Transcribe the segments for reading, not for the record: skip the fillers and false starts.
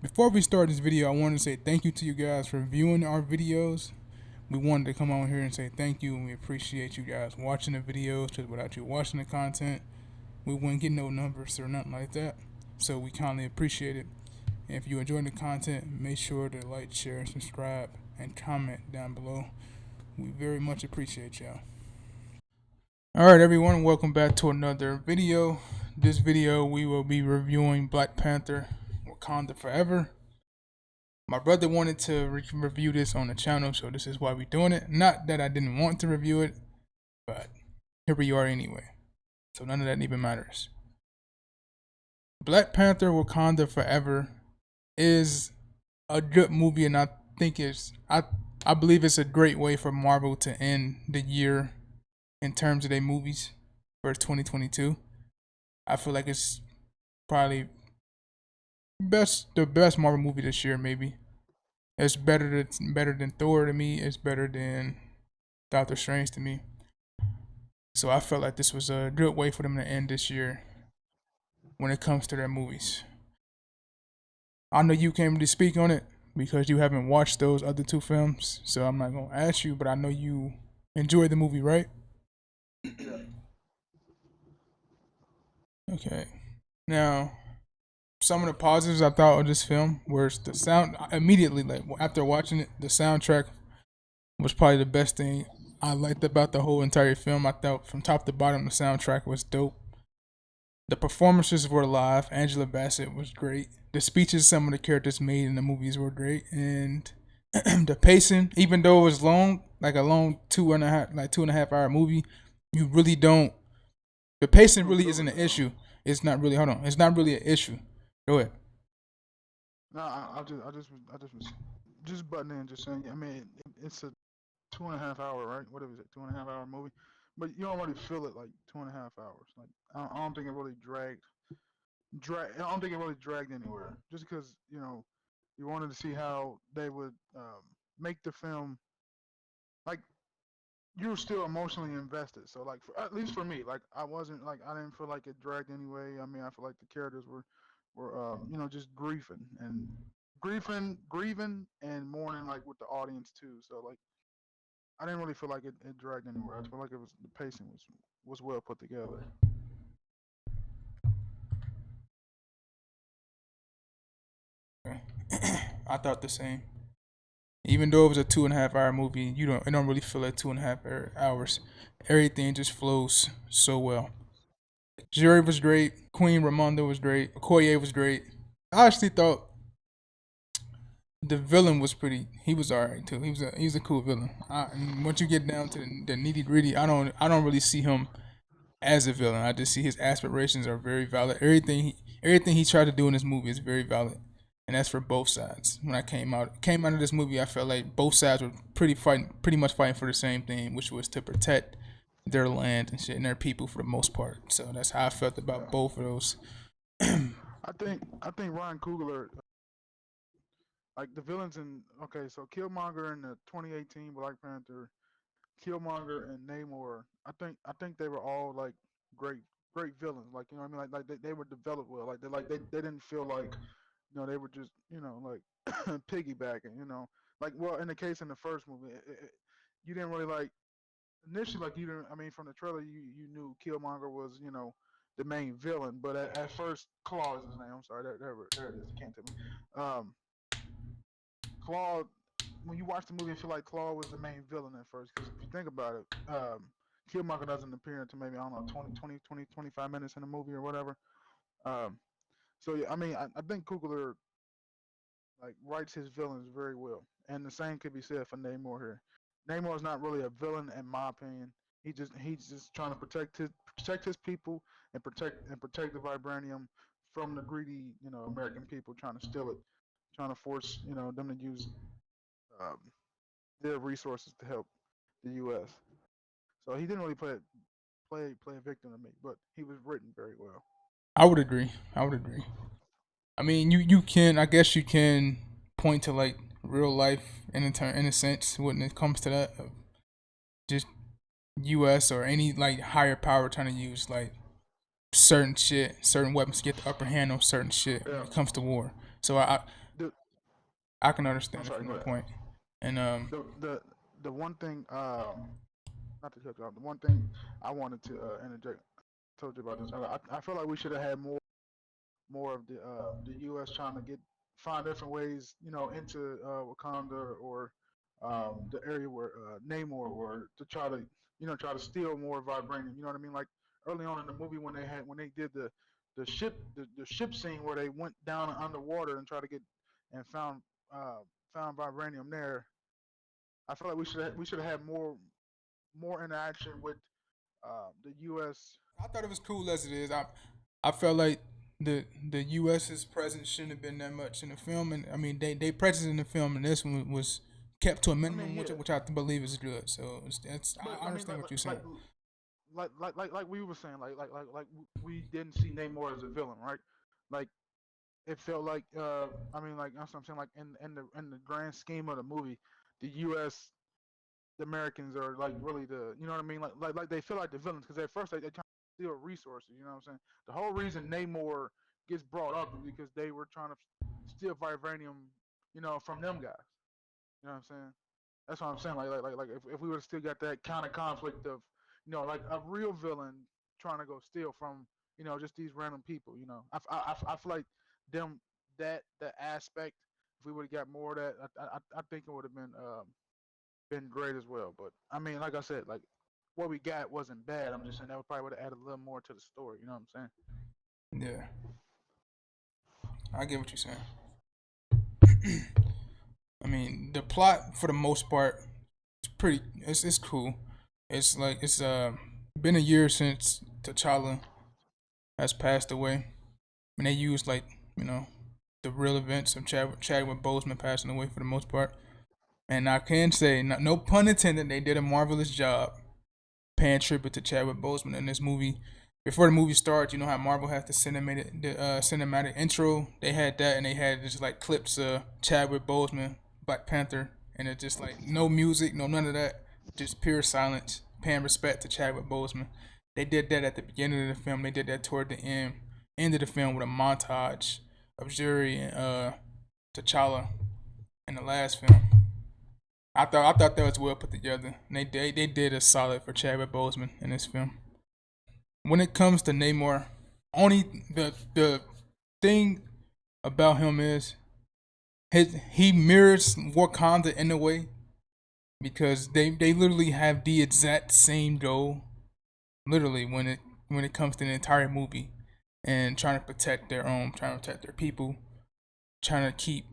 Before we start this video, I wanted to say thank you to you guys for viewing our videos. We wanted to come on here and say thank you, and we appreciate you guys watching the videos, because without you watching the content, we wouldn't get no numbers or nothing like that. So we kindly appreciate it. And if you enjoy the content, make sure to like, share, subscribe, and comment down below. We very much appreciate y'all. Alright everyone, welcome back to another video. This video we will be reviewing Black Panther, Wakanda Forever. My brother wanted to review this on the channel, so this is why we're doing it. Not that I didn't want to review it, but here we are anyway. So none of that even matters. Black Panther, Wakanda Forever is a good movie, and I think I believe it's a great way for Marvel to end the year in terms of their movies for 2022. I feel like it's probably the best Marvel movie this year. Maybe it's better than Thor to me. It's better than Doctor Strange to me. So I felt like this was a good way for them to end this year when it comes to their movies. I know you came to speak on it because you haven't watched those other two films, so I'm not gonna ask you, but I know you enjoyed the movie, right? Okay. Now, some of the positives I thought of this film was the sound. Immediately, like after watching it, the soundtrack was probably the best thing I liked about the whole entire film. I thought from top to bottom the soundtrack was dope. The performances were live. Angela Bassett was great. The speeches some of the characters made in the movies were great, and the pacing, even though it was long, like a long 2.5 hour movie, you really don't. The pacing really isn't an issue. It's not really. Hold on. It's not really an issue. Go ahead. No, I just butting in, just saying. I mean, it's a 2.5 hour, right? What is it, 2.5 hour movie? But you don't really feel it like 2.5 hours. Like I don't think it really I don't think it really dragged anywhere. Just because you wanted to see how they would make the film. Like you were still emotionally invested. So like, at least for me, like I wasn't like I didn't feel like it dragged anyway. I mean, I feel like the characters were just grieving and mourning like with the audience too. So like I didn't really feel like it dragged anywhere. I feel like it was the pacing was well put together. I thought the same. Even though it was a 2.5 hour movie, it don't really feel like 2.5 hours. Everything just flows so well. Jerry was great. Queen Ramonda was great. Okoye was great. I actually thought the villain was pretty. He was alright too. He was a cool villain. Once you get down to the nitty gritty, I don't really see him as a villain. I just see his aspirations are very valid. Everything he tried to do in this movie is very valid, and that's for both sides. When I came out of this movie, I felt like both sides were pretty much fighting for the same thing, which was to protect their land and shit and their people for the most part. So that's how I felt about Yeah. both of those. I think Ryan Coogler, like the villains in, okay, so Killmonger in the 2018 Black Panther, Killmonger and Namor. I think they were all like great great villains. Like you know what I mean, like they were developed well. Like they didn't feel like they were just like piggybacking. Like well in the case in the first movie, you didn't really like initially, like you didn't. I mean, from the trailer, you knew Killmonger was the main villain, but at first, Claw is his name. I'm sorry, there it is. You can't tell me. Claw. When you watch the movie, I feel like Claw was the main villain at first. Because if you think about it, Killmonger doesn't appear until maybe I don't know 25 minutes in the movie or whatever. Um, so yeah, I mean, I think Coogler like writes his villains very well, and the same could be said for Namor here. Namor is not really a villain in my opinion. He's just trying to protect his people and protect the vibranium from the greedy American people trying to steal it, trying to force them to use um, their resources to help the U.S. So he didn't really play a victim to me, but he was written very well. I would agree. I would agree. I mean, you can. I guess you can point to like real life in a sense when it comes to that. Just U.S. or any like higher power trying to use like certain weapons to get the upper hand on certain shit when Yeah, it comes to war. So I I can I'm understand it sorry. from Go that ahead. point. And The one thing, not to cut you off. The one thing I wanted to interject. Told you about this. I feel like we should have had more of the U.S. trying to find different ways, into Wakanda or the area where Namor were to try to try to steal more vibranium. You know what I mean? Like early on in the movie when they did the ship scene where they went down underwater and tried to get and uh, found vibranium there. I feel like we should have had more interaction with the U.S. I thought it was cool as it is. I felt like the U.S.'s presence shouldn't have been that much in the film, and I mean they presence in the film and this one was kept to a I mean, minimum, yeah, which I believe is good. So but I I mean, understand what you're saying. like we were saying, like we didn't see Namor as a villain, right? Like it felt like, I mean, like that's what I'm saying. Like in the grand scheme of the movie, the U.S. the Americans are like really you know what I mean? Like they feel like the villains because at first they trying to steal resources. You know what I'm saying? The whole reason Namor gets brought up is because they were trying to steal vibranium, from them guys. You know what I'm saying? That's what I'm saying. Like if we would have still got that kind of conflict of, like a real villain trying to go steal from, just these random people. I feel like them that aspect. If we would have got more of that, I think it would have been great as well. But I mean, like I said, like what we got wasn't bad. I'm just saying that would probably would have added a little more to the story. You know what I'm Yeah, I get what you're saying. I mean, the plot for the most part is pretty. It's cool. It's like it's been a year since T'Challa has passed away, and they used like you know the real events of Chadwick Boseman passing away for the most part. And I can say, no pun intended, they did a marvelous job paying tribute to Chadwick Boseman in this movie. Before the movie starts, you know how Marvel has the cinematic intro. They had that, and they had just like clips of Chadwick Boseman, Black Panther, and it's just like no music, no none of that, just pure silence, paying respect to Chadwick Boseman. They did that at the beginning of the film. They did that toward the end of the film with a montage of Shuri and T'Challa in the last film. I thought that was well put together. And they did a solid for Chadwick Boseman in this film. When it comes to Namor, only the thing about him is he mirrors Wakanda in a way because they literally have the exact same goal. Literally when it comes to the entire movie and trying to protect their own, trying to protect their people, trying to keep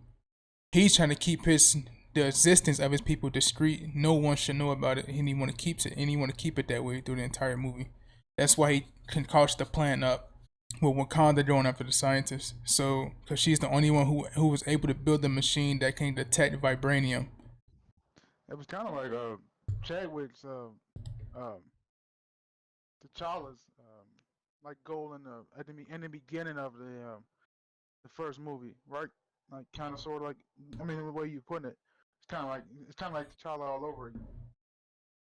he's trying to keep his the existence of his people discreet. No one should know about it, and he want to keep it, and he want to keep it that way through the entire movie. That's why he concocts the plan up with Wakanda going after the scientists. So, because she's the only one who was able to build a machine that can detect vibranium. saying? It was kind of like Chadwick's um, T'Challa's like goal in the beginning of the first movie, right? Like kind of sort of like, I mean, the way you putting it, it's kind of like T'Challa all over again.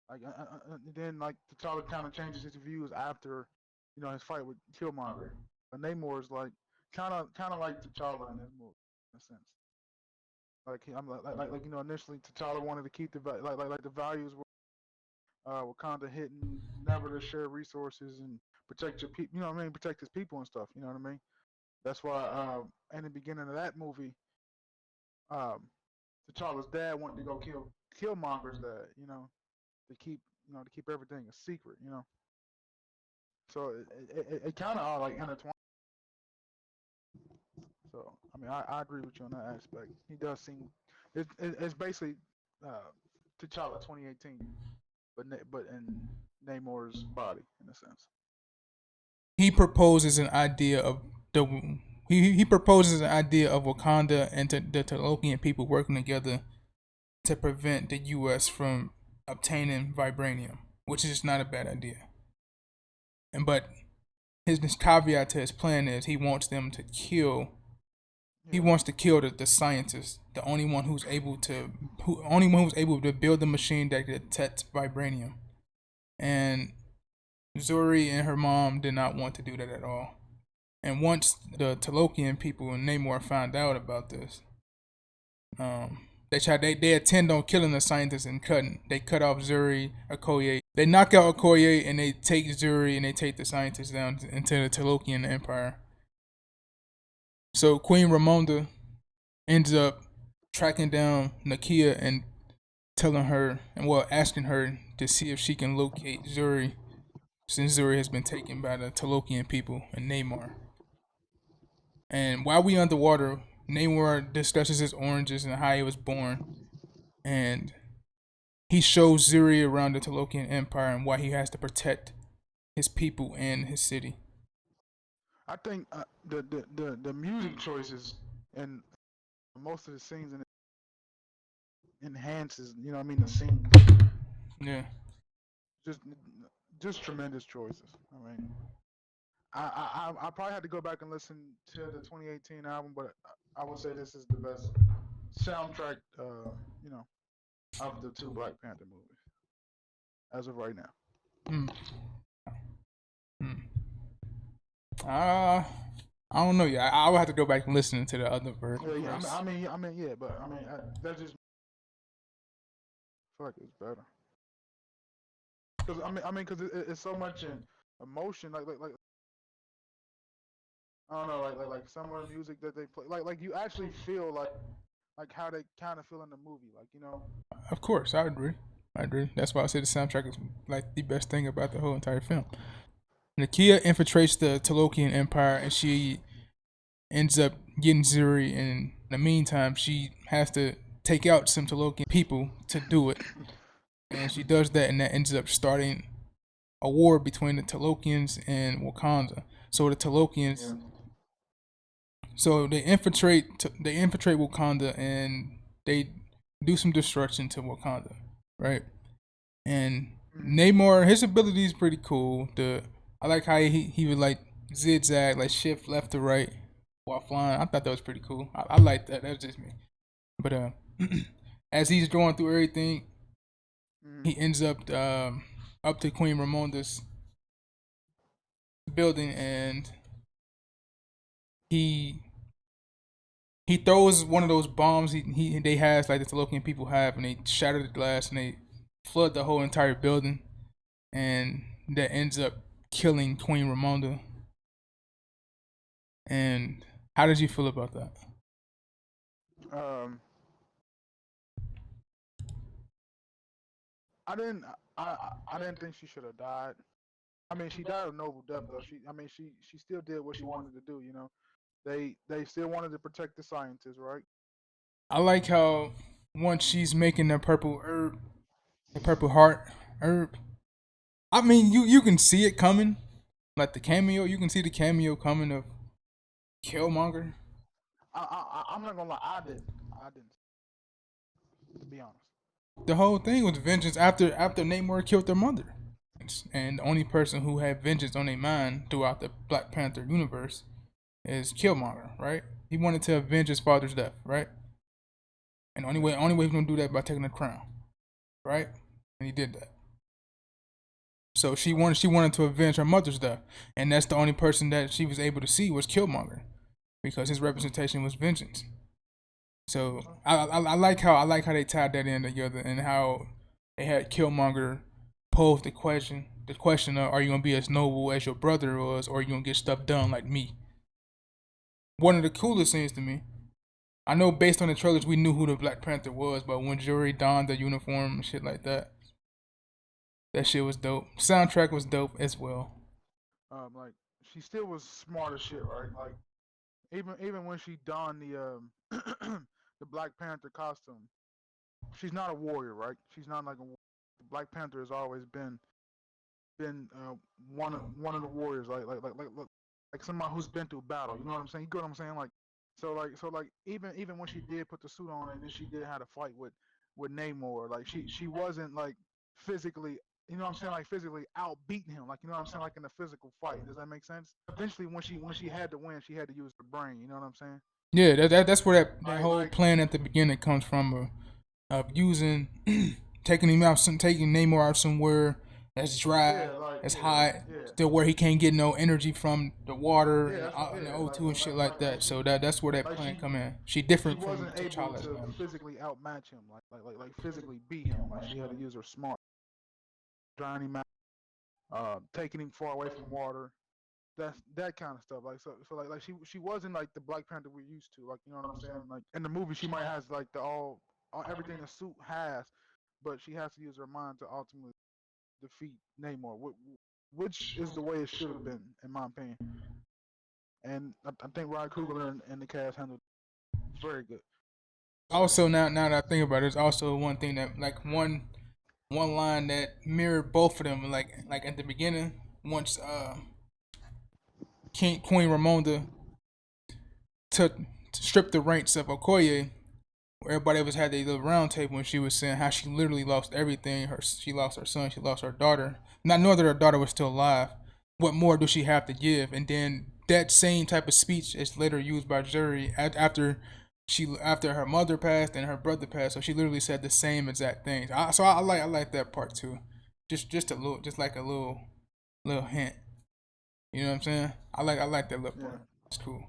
Like then like T'Challa kind of changes his views after his fight with Killmonger. But Namor is like kind of like T'Challa in this movie in a sense. Like I'm like initially T'Challa wanted to keep the values were Wakanda hitting, never to share resources and protect your people. You know what I mean? Protect his people and stuff. You know what I mean? That's why in the beginning of that movie, um, T'Challa's dad wanted to go kill Killmonger's dad. To keep everything a secret. So it kind of all like intertwined. So I mean, I agree with you on that aspect. He does seem it's basically uh, T'Challa 2018, but in Namor's body in a sense. He proposes an idea of the he proposes an idea of Wakanda and the Talokian people working together to prevent the U.S. from obtaining vibranium, which is not a bad idea. And but his caveat to his plan is he Yeah, wants to kill the scientist, the only one who's able to build the machine that detects vibranium. And Zuri and her mom did not want to do that at all. And once the Talokian people and Namor found out about this, They intend on killing the scientists and they cut off Zuri, Okoye. They knock out Okoye and they take Zuri and they take the scientists down into the Talokian Empire. So Queen Ramonda ends up tracking down Nakia and telling her and asking her to see if she can locate Zuri, since Zuri has been taken by the Talokian people and Namor. And while we underwater, Namor discusses his oranges and how he was born, and he shows Zuri around the Talokian Empire and why he has to protect his people and his city. I think the music choices and most of the scenes in it enhances, you know what I mean, the scene. Yeah. Just just tremendous choices. I mean, I probably had to go back and listen to the 2018 album, but I would say this is the best soundtrack, you know, of the two Black Panther movies as of right now. Mm. Mm. I don't know. Yeah, I would have to go back and listen to the other version Yeah, yeah. first. Yeah, but I mean, that just feel like it's better. Because because it's so much in emotion, like I don't know, like some of the music that they play, like you actually feel like how they kind of feel in the movie, like you know. Of course, I agree. I agree. That's why I say the soundtrack is like the best thing about the whole entire film. Nakia infiltrates the Talokian Empire and she ends up getting Zuri. In the meantime, she has to take out some Talokian people to do it. And she does that, and that ends up starting a war between the Talokians and Wakanda. So the Talokians, Yeah. so they infiltrate Wakanda and they do some destruction to Wakanda, right? And Mm-hmm. Namor, his ability is pretty cool. I like how he would like zigzag, like shift left to right while flying. I thought that was pretty cool. I like that. That's just me. But as he's going through everything, Mm-hmm. he ends up to Queen Ramonda's building, and he he throws one of those bombs they has like the Talokian people have, and they shatter the glass and they flood the whole entire building, and that ends up killing Queen Ramonda. And how did you feel about that? Um, I didn't, I didn't think she should have died. I mean, she died a noble death though. She still did what she wanted to do. You know, they still wanted to protect the scientists, right? I like how once she's making the purple heart herb. I mean, you can see it coming, like the cameo. You can see the cameo coming of Killmonger. I'm not gonna lie, I didn't, to be honest. The whole thing was vengeance after Namor killed their mother, and the only person who had vengeance on their mind throughout the Black Panther universe is Killmonger, right? He wanted to avenge his father's death, right? And the only way he's gonna do that by taking the crown, right? And he did that. So she wanted to avenge her mother's death, and that's the only person that she was able to see was Killmonger, because his representation was vengeance. So I like how they tied that in together, and how they had Killmonger pose the question of, are you gonna be as noble as your brother was, or are you gonna get stuff done like me? One of the coolest scenes to me. I know based on the trailers we knew who the Black Panther was, but when Jury donned the uniform and shit like that, that shit was dope. Soundtrack was dope as well. Like she still was smart as shit, right? Like even when she donned the Black Panther costume, she's not a warrior, right? She's not like the Black Panther has always been one of the warriors, like somebody who's been through battle. You know what I'm saying? You get what I'm saying? Like even when she did put the suit on and then she did have a fight with Namor, like she wasn't like physically. You know what I'm saying? Like physically outbeating him, like you know what I'm saying? Like in a physical fight. Does that make sense? Eventually, when she had to win, she had to use the brain. You know what I'm saying? Yeah, that's where that Like whole like plan at the beginning comes from, of using taking Namor out somewhere that's yeah, dry, as Yeah, hot, yeah, still where he can't get no energy from the water yeah. That's what. and the Yeah, O2 and shit like like that. she So that's where that like plan she come in. She she different from wasn't able T'Challa's to family. physically outmatch him, like physically beat him. Like she had to use her smart, drawing him out, taking him far away from water. That's that kind of stuff. Like she wasn't like the Black Panther we're used to. Like you know what I'm saying? Like in the movie, she might has like the all everything the suit has, but she has to use her mind to ultimately defeat Namor, which is the way it should have been, in my opinion. And I think Ryan Coogler and the cast handled it very good. Also, now that I think about it, there's also one thing that like one line that mirrored both of them. Like at the beginning, once Queen Ramonda took stripped the ranks of Okoye, where everybody was had their little round table, and she was saying how she literally lost everything. She lost her son, she lost her daughter. Not knowing that her daughter was still alive. What more does she have to give? And then that same type of speech is later used by Jury after her mother passed and her brother passed. So she literally said the same exact things. So I like that part too. Just a little, just like a little hint. You know what I'm saying? I like that little Yeah, part. It's cool.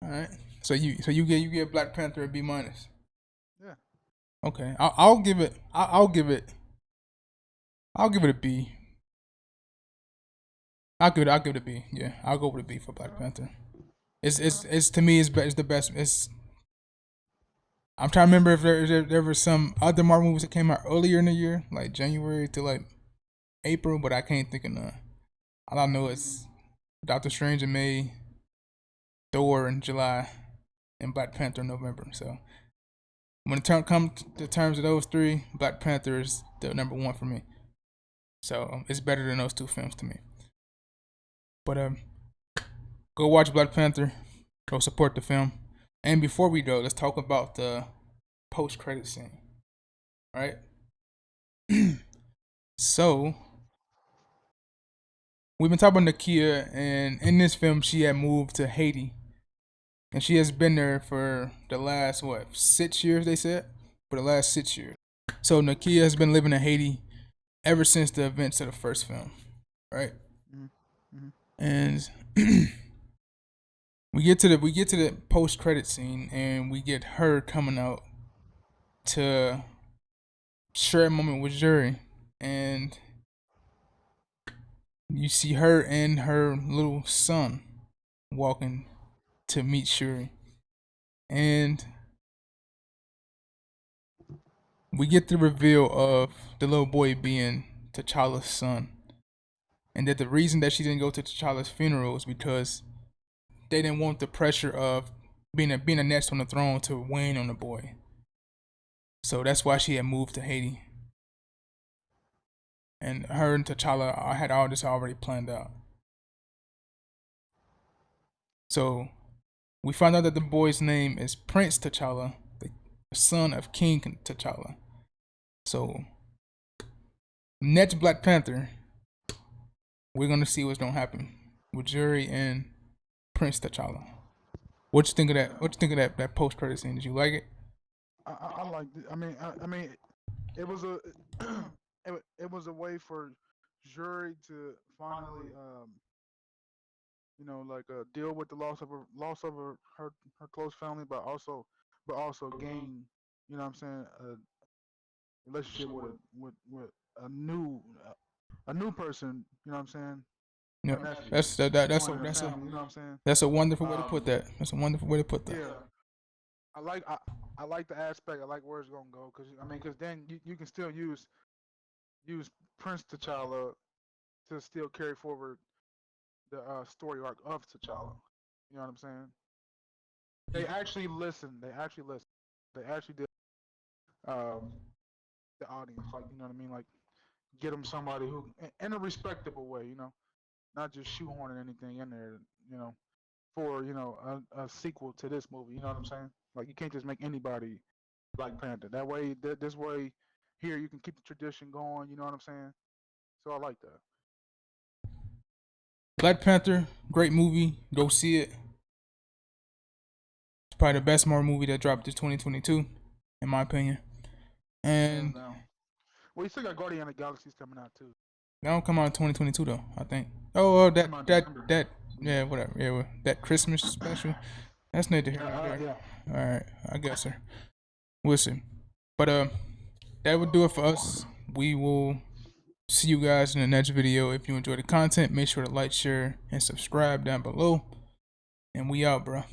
All right. So you get Black Panther a B minus. yeah. Okay. I'll give it a B. I'll give it a B. Yeah, I'll go with a B for Black All right, Panther. all right. It's to me it's the best. I'm trying to remember if there were some other Marvel movies that came out earlier in the year, like January to like April, but I can't think of none. All I know is Doctor Strange in May, Thor in July, and Black Panther in November. So when it comes to terms of those three, Black Panther is the number one for me. So it's better than those two films to me. But go watch Black Panther. Go support the film. And before we go, let's talk about the post credit scene. Right? So we've been talking about Nakia, and in this film, she had moved to Haiti, and she has been there for the last 6 years. They said for the last 6 years. So Nakia has been living in Haiti ever since the events of the first film, right? Mm-hmm. Mm-hmm. And we get to the post credit scene, and we get her coming out to share a moment with Jury, and you see her and her little son walking to meet Shuri, and we get the reveal of the little boy being T'Challa's son, and that the reason that she didn't go to T'Challa's funeral is because they didn't want the pressure of being a next on the throne to wane on the boy. So that's why she had moved to Haiti, and her and T'Challa had all this already planned out. So we find out that the boy's name is Prince T'Challa, the son of King T'Challa. So next Black Panther, we're gonna see what's gonna happen with Jury and Prince T'Challa. What you think of that? Yeah. What you think of that post credit scene? Did you like it? I like. I mean, it was a it was a way for Jury to finally like deal with the loss of her close family, but also gain, what I'm saying, a relationship with a new person, what I'm saying, No, her nephew, that's that, that joining her family, what I'm saying. that's a wonderful way to Um, put that. That's a wonderful way to put that. yeah, I like the aspect. I like where it's gonna go because then you can still use Prince T'Challa to still carry forward the story arc of T'Challa. You know what I'm saying? They actually listened. They actually listened. They actually did um, the audience. Like you know what I mean? Like get them somebody who, in a respectable way. Not just shoehorning anything in there. You know, for a sequel to this movie. You know what I'm saying? Like you can't just make anybody Black Panther. That way, this way, here you can keep the tradition going. You know what I'm saying? So I like that. Black Panther, great movie. Go see it. It's probably the best Marvel movie that dropped this 2022, in my opinion. Hands And down. Well, you still got Guardian of the Galaxies coming out too. That don't come out in 2022 though. I think. Oh, Come out December. yeah, whatever. Yeah, that Christmas special. That's neither here nor there. Yeah. All right, I guess, sir. We'll see. But that would do it for us. We will see you guys in the next video. If you enjoy the content, make sure to like, share, and subscribe down below. And we out, bro.